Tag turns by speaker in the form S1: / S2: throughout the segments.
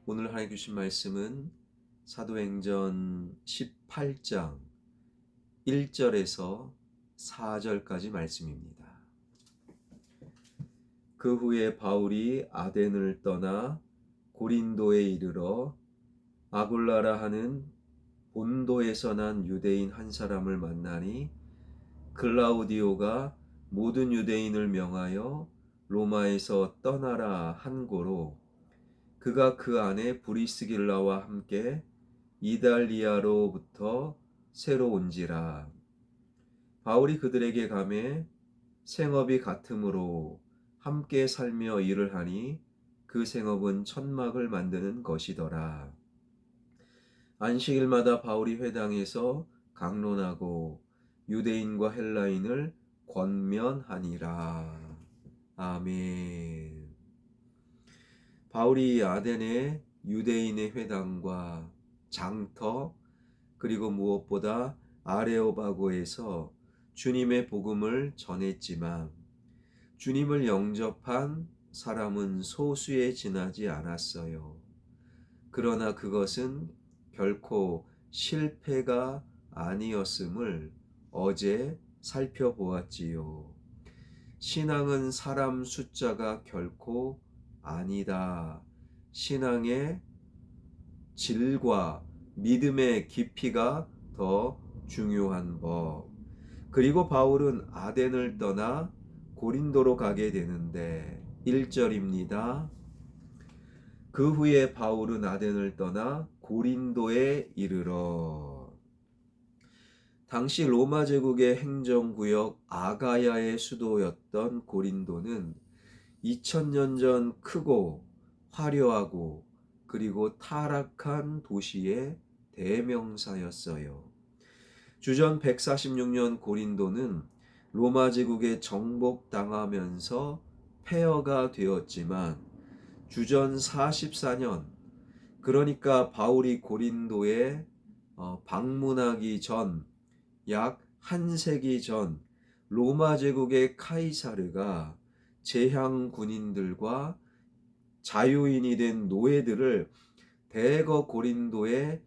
S1: 오늘 하나님 주신 말씀은 사도행전 18장 1절에서 4절까지 말씀입니다. 그 후에 바울이 아덴을 떠나 고린도에 이르러 아굴라라 하는 본도에서 난 유대인 한 사람을 만나니 글라우디오가 모든 유대인을 명하여 로마에서 떠나라 한 고로 그가 그 안에 브리스길라와 함께 이달리아로부터 새로 온지라. 바울이 그들에게 가매 생업이 같으므로 함께 살며 일을 하니 그 생업은 천막을 만드는 것이더라. 안식일마다 바울이 회당에서 강론하고 유대인과 헬라인을 권면하니라. 아멘. 바울이 아덴의 유대인의 회당과 장터 그리고 무엇보다 아레오바고에서 주님의 복음을 전했지만 주님을 영접한 사람은 소수에 지나지 않았어요. 그러나 그것은 결코 실패가 아니었음을 어제 살펴보았지요. 신앙은 사람 숫자가 결코 아니다. 신앙의 질과 믿음의 깊이가 더 중요한 법. 그리고 바울은 아덴을 떠나 고린도로 가게 되는데 1절입니다. 그 후에 바울은 아덴을 떠나 고린도에 이르러. 당시 로마 제국의 행정구역 아가야의 수도였던 고린도는 2000년 전 크고 화려하고 그리고 타락한 도시의 대명사였어요. 주전 146년 고린도는 로마 제국에 정복당하면서 폐허가 되었지만 주전 44년, 그러니까 바울이 고린도에 방문하기 전 약 한 세기 전 로마 제국의 카이사르가 제향 군인들과 자유인이 된 노예들을 대거 고린도에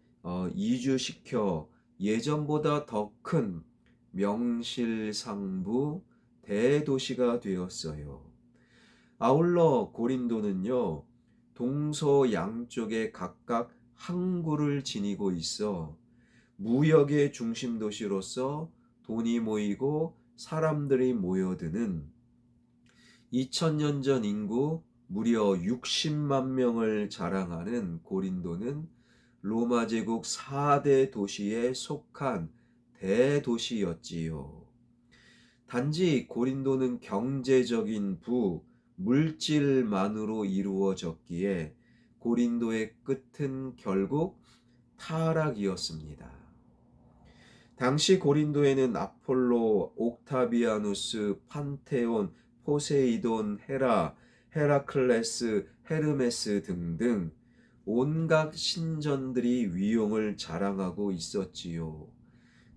S1: 이주시켜 예전보다 더 큰 명실상부 대도시가 되었어요. 아울러 고린도는요, 동서 양쪽에 각각 항구를 지니고 있어 무역의 중심 도시로서 돈이 모이고 사람들이 모여드는 2000년 전 인구 무려 60만 명을 자랑하는 고린도는 로마 제국 4대 도시에 속한 대도시였지요. 단지 고린도는 경제적인 물질만으로 이루어졌기에 고린도의 끝은 결국 타락이었습니다. 당시 고린도에는 아폴로, 옥타비아누스, 판테온, 포세이돈, 헤라클레스, 헤르메스 등등 온갖 신전들이 위용을 자랑하고 있었지요.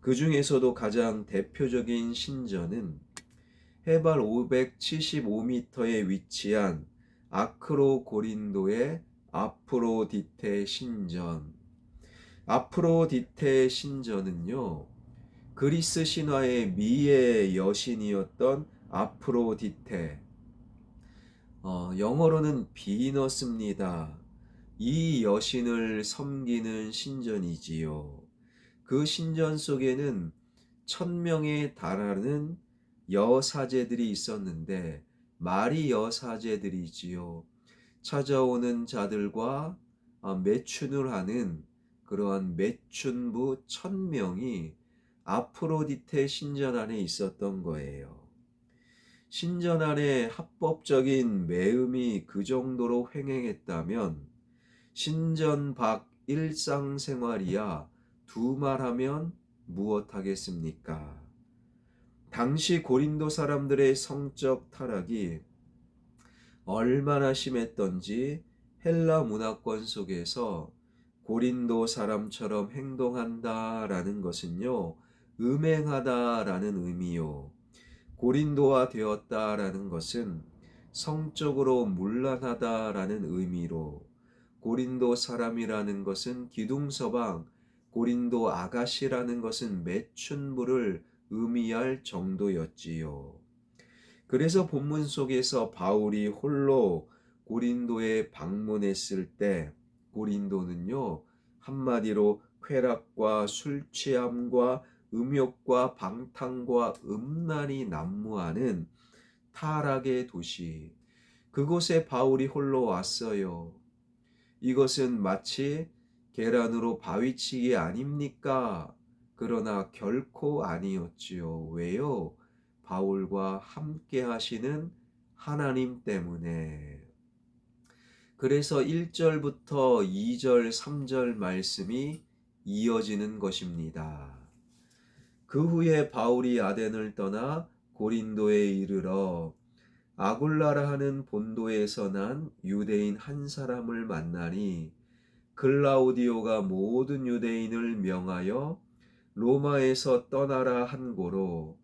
S1: 그 중에서도 가장 대표적인 신전은 해발 575m에 위치한 아크로 고린도의 아프로디테 신전. 아프로디테 신전은요, 그리스 신화의 미의 여신이었던 아프로디테, 영어로는 비너스입니다. 이 여신을 섬기는 신전이지요. 그 신전 속에는 1000명에 달하는 여사제들이 있었는데 마리 여사제들이지요. 찾아오는 자들과 매춘을 하는 그러한 매춘부 1000명이 아프로디테 신전 안에 있었던 거예요. 신전 안에 합법적인 매음이 그 정도로 횡행했다면 신전 밖 일상생활이야 두말하면 무엇하겠습니까? 당시 고린도 사람들의 성적 타락이 얼마나 심했던지 헬라 문화권 속에서 고린도 사람처럼 행동한다라는 것은요, 음행하다라는 의미요. 고린도화 되었다라는 것은 성적으로 문란하다라는 의미로 고린도 사람이라는 것은 기둥서방, 고린도 아가씨라는 것은 매춘부를 의미할 정도였지요. 그래서 본문 속에서 바울이 홀로 고린도에 방문했을 때 고린도는요, 한마디로 쾌락과 술 취함과 음욕과 방탕과 음란이 난무하는 타락의 도시, 그곳에 바울이 홀로 왔어요. 이것은 마치 계란으로 바위치기 아닙니까? 그러나 결코 아니었지요. 왜요? 바울과 함께 하시는 하나님 때문에. 그래서 1절부터 2절, 3절 말씀이 이어지는 것입니다. 그 후에 바울이 아덴을 떠나 고린도에 이르러 아굴라라 하는 본도에서 난 유대인 한 사람을 만나니 글라우디오가 모든 유대인을 명하여 로마에서 떠나라 한 고로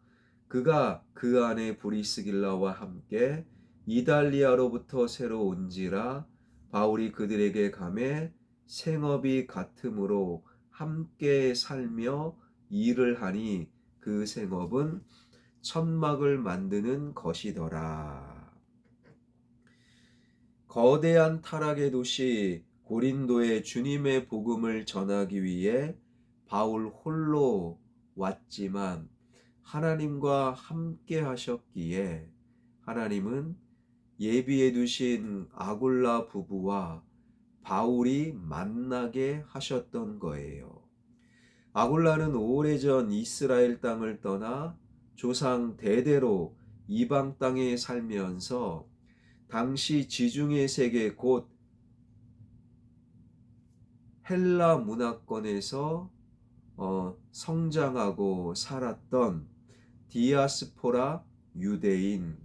S1: 그가 그 안에 브리스길라와 함께 이달리아로부터 새로 온지라 바울이 그들에게 가매 생업이 같으므로 함께 살며 일을 하니 그 생업은 천막을 만드는 것이더라. 거대한 타락의 도시 고린도에 주님의 복음을 전하기 위해 바울 홀로 왔지만 하나님과 함께 하셨기에 하나님은 예비해 두신 아굴라 부부와 바울이 만나게 하셨던 거예요. 아굴라는 오래전 이스라엘 땅을 떠나 조상 대대로 이방 땅에 살면서 당시 지중해 세계 곧 헬라 문화권에서 성장하고 살았던 디아스포라 유대인,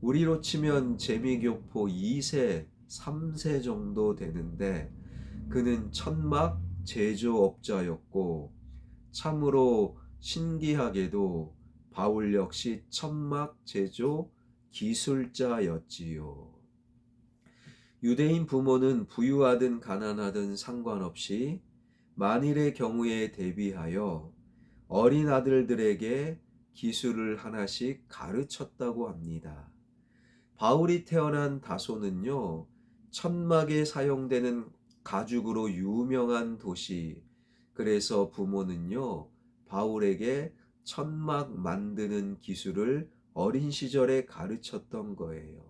S1: 우리로 치면 재미교포 2세, 3세 정도 되는데 그는 천막 제조업자였고 참으로 신기하게도 바울 역시 천막 제조 기술자였지요. 유대인 부모는 부유하든 가난하든 상관없이 만일의 경우에 대비하여 어린 아들들에게 기술을 하나씩 가르쳤다고 합니다. 바울이 태어난 다소는요, 천막에 사용되는 가죽으로 유명한 도시, 그래서 부모는요, 바울에게 천막 만드는 기술을 어린 시절에 가르쳤던 거예요.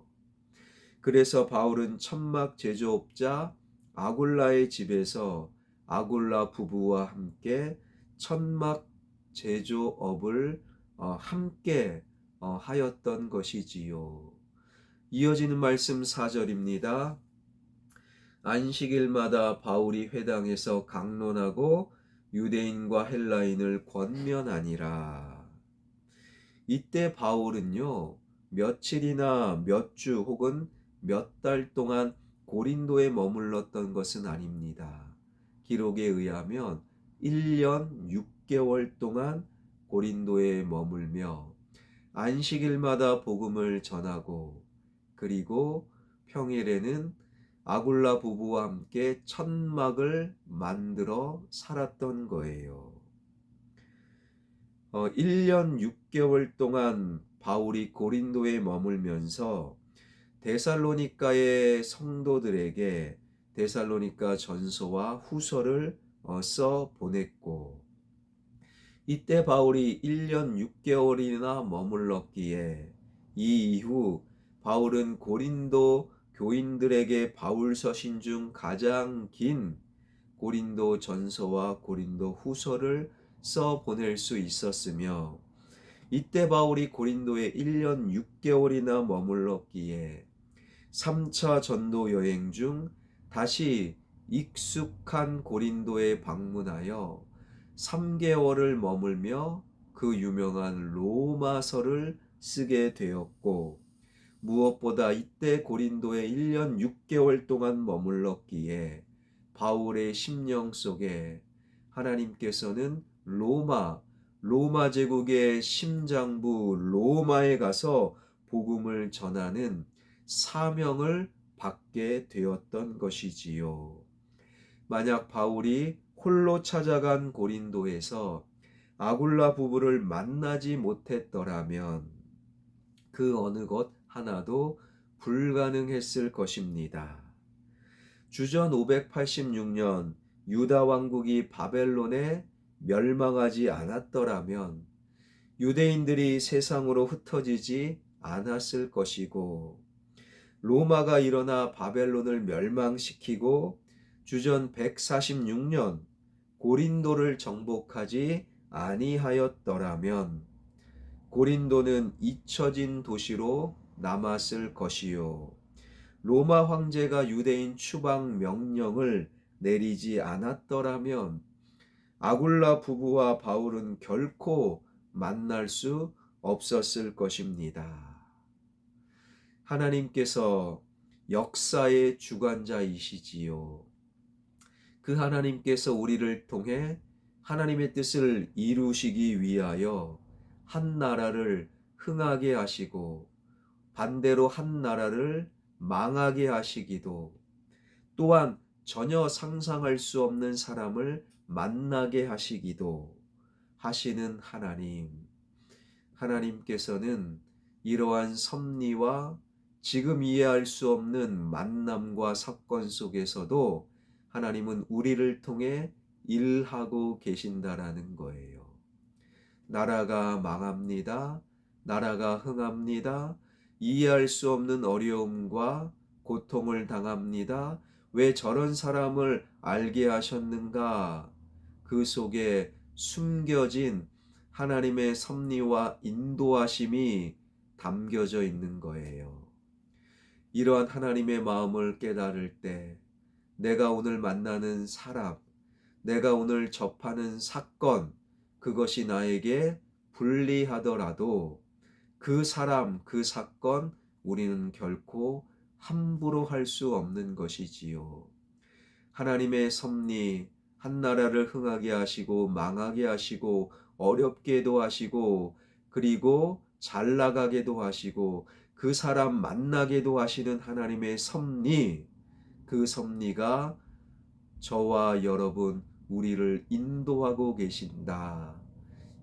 S1: 그래서 바울은 천막 제조업자 아굴라의 집에서 아굴라 부부와 함께 천막 제조업을 함께 하였던 것이지요. 이어지는 말씀 4절입니다. 안식일마다 바울이 회당에서 강론하고 유대인과 헬라인을 권면하니라. 이때 바울은요, 며칠이나 몇 주 혹은 몇 달 동안 고린도에 머물렀던 것은 아닙니다. 기록에 의하면 1년 6개월 동안 고린도에 머물며 안식일마다 복음을 전하고 그리고 평일에는 아굴라 부부와 함께 천막을 만들어 살았던 거예요. 1년 6개월 동안 바울이 고린도에 머물면서 데살로니가의 성도들에게 데살로니가 전서와 후서를 써 보냈고, 이때 바울이 1년 6개월이나 머물렀기에 이 이후 바울은 고린도 교인들에게 바울 서신 중 가장 긴 고린도 전서와 고린도 후서를 써 보낼 수 있었으며, 이때 바울이 고린도에 1년 6개월이나 머물렀기에 3차 전도 여행 중 다시 익숙한 고린도에 방문하여 3개월을 머물며 그 유명한 로마서를 쓰게 되었고, 무엇보다 이때 고린도에 1년 6개월 동안 머물렀기에 바울의 심령 속에 하나님께서는 로마 제국의 심장부 로마에 가서 복음을 전하는 사명을 받게 되었던 것이지요. 만약 바울이 홀로 찾아간 고린도에서 아굴라 부부를 만나지 못했더라면 그 어느 것 하나도 불가능했을 것입니다. 주전 586년 유다 왕국이 바벨론에 멸망하지 않았더라면 유대인들이 세상으로 흩어지지 않았을 것이고, 로마가 일어나 바벨론을 멸망시키고 주전 146년 고린도를 정복하지 아니하였더라면 고린도는 잊혀진 도시로 남았을 것이요, 로마 황제가 유대인 추방 명령을 내리지 않았더라면 아굴라 부부와 바울은 결코 만날 수 없었을 것입니다. 하나님께서 역사의 주관자이시지요. 그 하나님께서 우리를 통해 하나님의 뜻을 이루시기 위하여 한 나라를 흥하게 하시고 반대로 한 나라를 망하게 하시기도, 또한 전혀 상상할 수 없는 사람을 만나게 하시기도 하시는 하나님께서는 이러한 섭리와 지금 이해할 수 없는 만남과 사건 속에서도 하나님은 우리를 통해 일하고 계신다라는 거예요. 나라가 망합니다. 나라가 흥합니다. 이해할 수 없는 어려움과 고통을 당합니다. 왜 저런 사람을 알게 하셨는가? 그 속에 숨겨진 하나님의 섭리와 인도하심이 담겨져 있는 거예요. 이러한 하나님의 마음을 깨달을 때 내가 오늘 만나는 사람, 내가 오늘 접하는 사건, 그것이 나에게 불리하더라도 그 사람, 그 사건 우리는 결코 함부로 할 수 없는 것이지요. 하나님의 섭리, 한 나라를 흥하게 하시고 망하게 하시고 어렵게도 하시고 그리고 잘 나가게도 하시고 그 사람 만나게도 하시는 하나님의 섭리, 그 섭리가 저와 여러분 우리를 인도하고 계신다.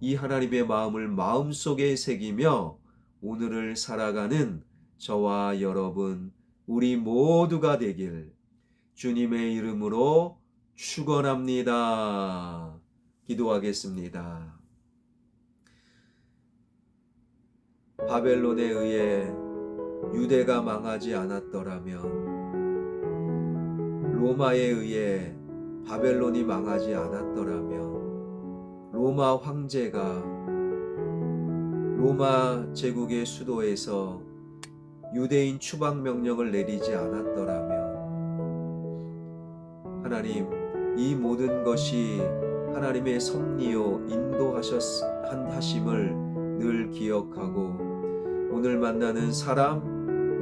S1: 이 하나님의 마음을 마음속에 새기며 오늘을 살아가는 저와 여러분 우리 모두가 되길 주님의 이름으로 축원합니다. 기도하겠습니다. 바벨론에 의해 유대가 망하지 않았더라면, 로마에 의해 바벨론이 망하지 않았더라면, 로마 황제가 로마 제국의 수도에서 유대인 추방 명령을 내리지 않았더라면, 하나님, 이 모든 것이 하나님의 섭리요 인도하심을 늘 기억하고 오늘 만나는 사람,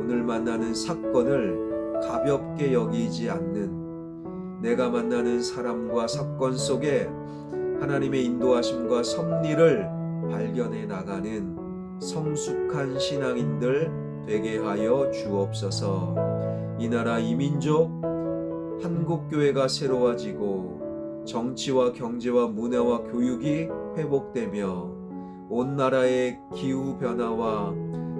S1: 오늘 만나는 사건을 가볍게 여기지 않는, 내가 만나는 사람과 사건 속에 하나님의 인도하심과 섭리를 발견해 나가는 성숙한 신앙인들 되게 하여 주옵소서. 이 나라 이 민족 한국교회가 새로워지고 정치와 경제와 문화와 교육이 회복되며 온 나라의 기후변화와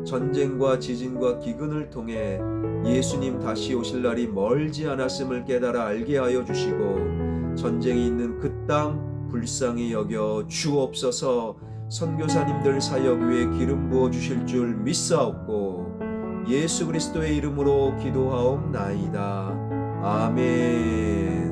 S1: 전쟁과 지진과 기근을 통해 예수님 다시 오실 날이 멀지 않았음을 깨달아 알게 하여 주시고 전쟁이 있는 그 땅 불쌍히 여겨 주옵소서. 선교사님들 사역 위에 기름 부어 주실 줄 믿사옵고 예수 그리스도의 이름으로 기도하옵나이다. 아멘.